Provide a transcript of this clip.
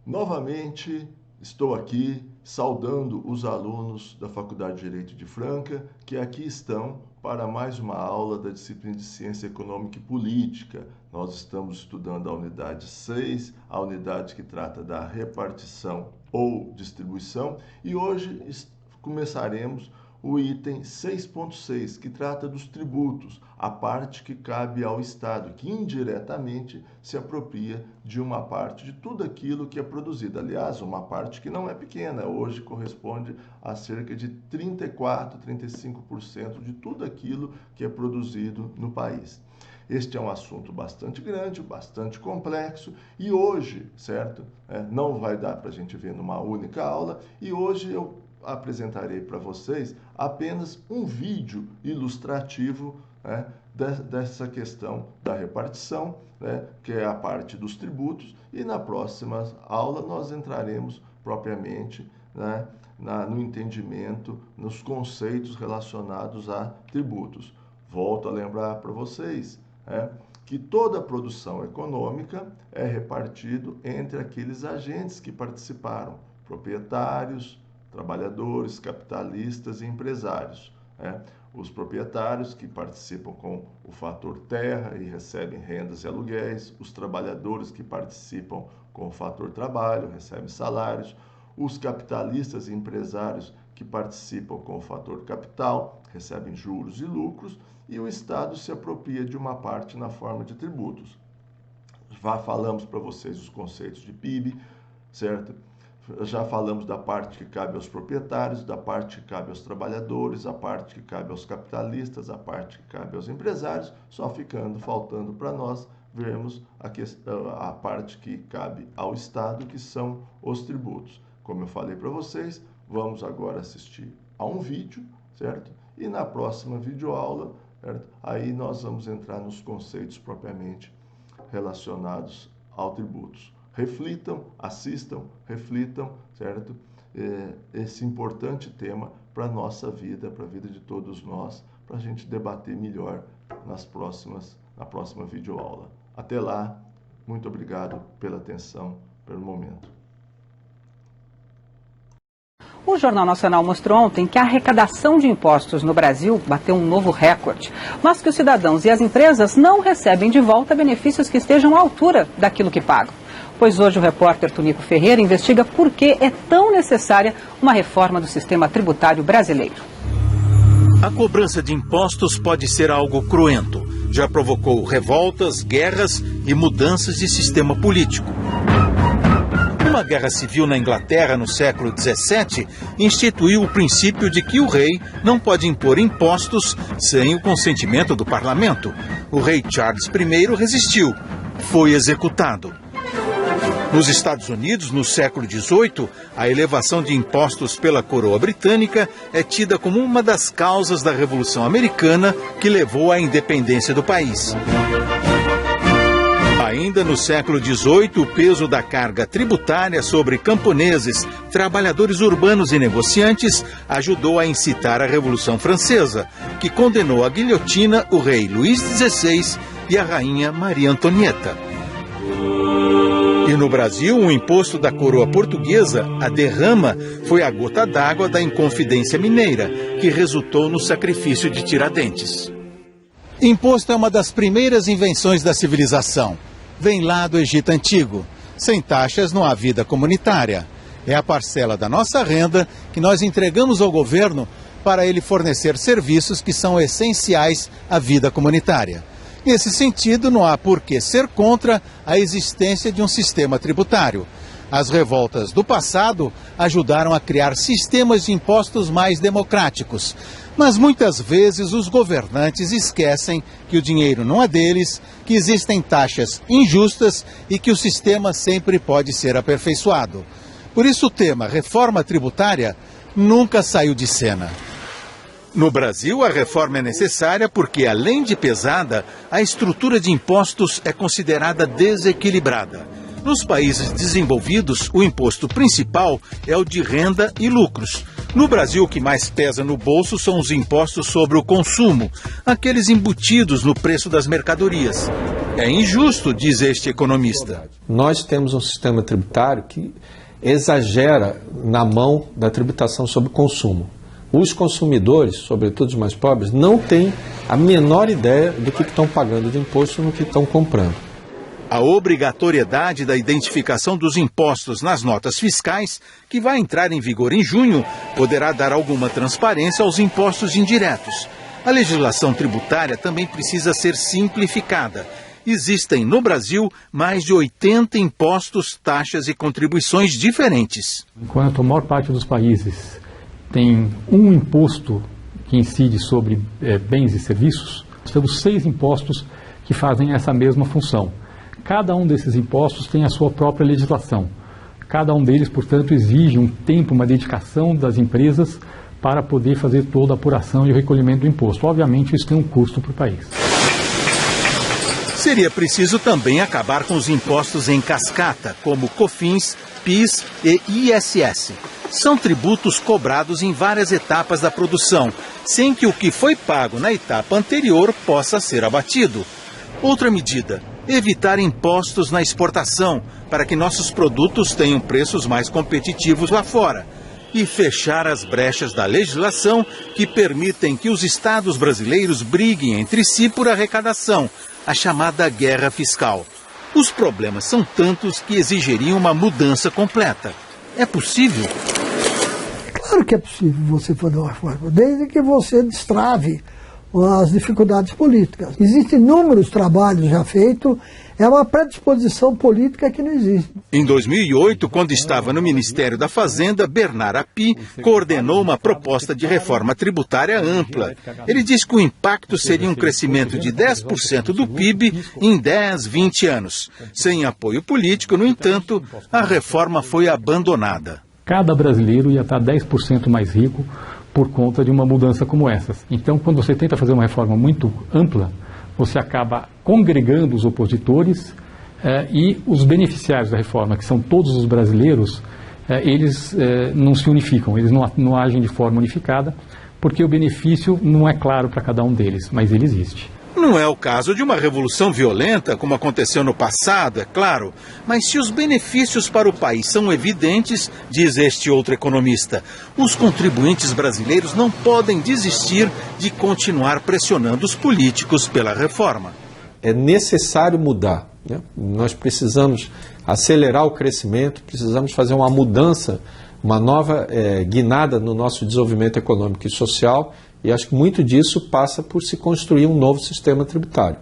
Novamente, estou aqui saudando os alunos da Faculdade de Direito de Franca, que aqui estão para mais uma aula da disciplina de Ciência Econômica e Política. Nós estamos estudando a unidade 6, a unidade que trata da repartição ou distribuição, e hoje começaremos o item 6.6, que trata dos tributos, a parte que cabe ao Estado, que indiretamente se apropria de uma parte de tudo aquilo que é produzido. Aliás, uma parte que não é pequena, hoje corresponde a cerca de 34%, 35% de tudo aquilo que é produzido no país. Este é um assunto bastante grande, bastante complexo, e hoje, certo? Não vai dar para a gente ver numa única aula, e hoje eu apresentarei para vocês apenas um vídeo ilustrativo dessa questão da repartição, que é a parte dos tributos, e na próxima aula nós entraremos propriamente no entendimento, nos conceitos relacionados a tributos. Volto a lembrar para vocês que toda a produção econômica é repartida entre aqueles agentes que participaram, proprietários, trabalhadores, capitalistas e empresários. Os proprietários que participam com o fator terra e recebem rendas e aluguéis, os trabalhadores que participam com o fator trabalho, recebem salários, os capitalistas e empresários que participam com o fator capital, recebem juros e lucros, e o Estado se apropria de uma parte na forma de tributos. Já falamos para vocês os conceitos de PIB, certo? Já falamos da parte que cabe aos proprietários, da parte que cabe aos trabalhadores, a parte que cabe aos capitalistas, a parte que cabe aos empresários, só faltando para nós vermos a parte que cabe ao Estado, que são os tributos. Como eu falei para vocês, vamos agora assistir a um vídeo, certo? E na próxima videoaula, certo? Aí nós vamos entrar nos conceitos propriamente relacionados aos tributos. Reflitam, assistam, reflitam, certo? Esse importante tema para a nossa vida, para a vida de todos nós, para a gente debater melhor na próxima videoaula. Até lá, muito obrigado pela atenção, pelo momento. O Jornal Nacional mostrou ontem que a arrecadação de impostos no Brasil bateu um novo recorde, mas que os cidadãos e as empresas não recebem de volta benefícios que estejam à altura daquilo que pagam. Pois hoje o repórter Tunico Ferreira investiga por que é tão necessária uma reforma do sistema tributário brasileiro. A cobrança de impostos pode ser algo cruento. Já provocou revoltas, guerras e mudanças de sistema político. Uma guerra civil na Inglaterra no século XVII instituiu o princípio de que o rei não pode impor impostos sem o consentimento do parlamento. O rei Charles I resistiu, foi executado. Nos Estados Unidos, no século XVIII, a elevação de impostos pela coroa britânica é tida como uma das causas da Revolução Americana que levou à independência do país. Ainda no século XVIII, o peso da carga tributária sobre camponeses, trabalhadores urbanos e negociantes ajudou a incitar a Revolução Francesa, que condenou à guilhotina o rei Luís XVI e a rainha Maria Antonieta. E no Brasil, o imposto da coroa portuguesa, a derrama, foi a gota d'água da Inconfidência Mineira, que resultou no sacrifício de Tiradentes. Imposto é uma das primeiras invenções da civilização. Vem lá do Egito Antigo. Sem taxas não há vida comunitária. É a parcela da nossa renda que nós entregamos ao governo para ele fornecer serviços que são essenciais à vida comunitária. Nesse sentido, não há por que ser contra a existência de um sistema tributário. As revoltas do passado ajudaram a criar sistemas de impostos mais democráticos. Mas muitas vezes os governantes esquecem que o dinheiro não é deles, que existem taxas injustas e que o sistema sempre pode ser aperfeiçoado. Por isso o tema reforma tributária nunca saiu de cena. No Brasil, a reforma é necessária porque, além de pesada, a estrutura de impostos é considerada desequilibrada. Nos países desenvolvidos, o imposto principal é o de renda e lucros. No Brasil, o que mais pesa no bolso são os impostos sobre o consumo, aqueles embutidos no preço das mercadorias. É injusto, diz este economista. Nós temos um sistema tributário que exagera na mão da tributação sobre o consumo. Os consumidores, sobretudo os mais pobres, não têm a menor ideia do que estão pagando de imposto no que estão comprando. A obrigatoriedade da identificação dos impostos nas notas fiscais, que vai entrar em vigor em junho, poderá dar alguma transparência aos impostos indiretos. A legislação tributária também precisa ser simplificada. Existem no Brasil mais de 80 impostos, taxas e contribuições diferentes. Enquanto a maior parte dos países tem um imposto que incide sobre bens e serviços, nós temos 6 impostos que fazem essa mesma função. Cada um desses impostos tem a sua própria legislação. Cada um deles, portanto, exige um tempo, uma dedicação das empresas para poder fazer toda a apuração e o recolhimento do imposto. Obviamente, isso tem um custo para o país. Seria preciso também acabar com os impostos em cascata, como COFINS, PIS e ISS. São tributos cobrados em várias etapas da produção, sem que o que foi pago na etapa anterior possa ser abatido. Outra medida, evitar impostos na exportação, para que nossos produtos tenham preços mais competitivos lá fora. E fechar as brechas da legislação que permitem que os estados brasileiros briguem entre si por arrecadação, a chamada guerra fiscal. Os problemas são tantos que exigiriam uma mudança completa. É possível? Claro que é possível você fazer uma reforma, desde que você destrave as dificuldades políticas. Existem inúmeros trabalhos já feitos, é uma predisposição política que não existe. Em 2008, quando estava no Ministério da Fazenda, Bernard Api coordenou uma proposta de reforma tributária ampla. Ele diz que o impacto seria um crescimento de 10% do PIB em 10, 20 anos. Sem apoio político, no entanto, a reforma foi abandonada. Cada brasileiro ia estar 10% mais rico por conta de uma mudança como essas. Então, quando você tenta fazer uma reforma muito ampla, você acaba congregando os opositores e os beneficiários da reforma, que são todos os brasileiros, eles não se unificam, eles não agem de forma unificada, porque o benefício não é claro para cada um deles, mas ele existe. Não é o caso de uma revolução violenta, como aconteceu no passado, é claro, mas se os benefícios para o país são evidentes, diz este outro economista, os contribuintes brasileiros não podem desistir de continuar pressionando os políticos pela reforma. É necessário mudar, né? Nós precisamos acelerar o crescimento, precisamos fazer uma mudança, uma nova guinada no nosso desenvolvimento econômico e social. E acho que muito disso passa por se construir um novo sistema tributário.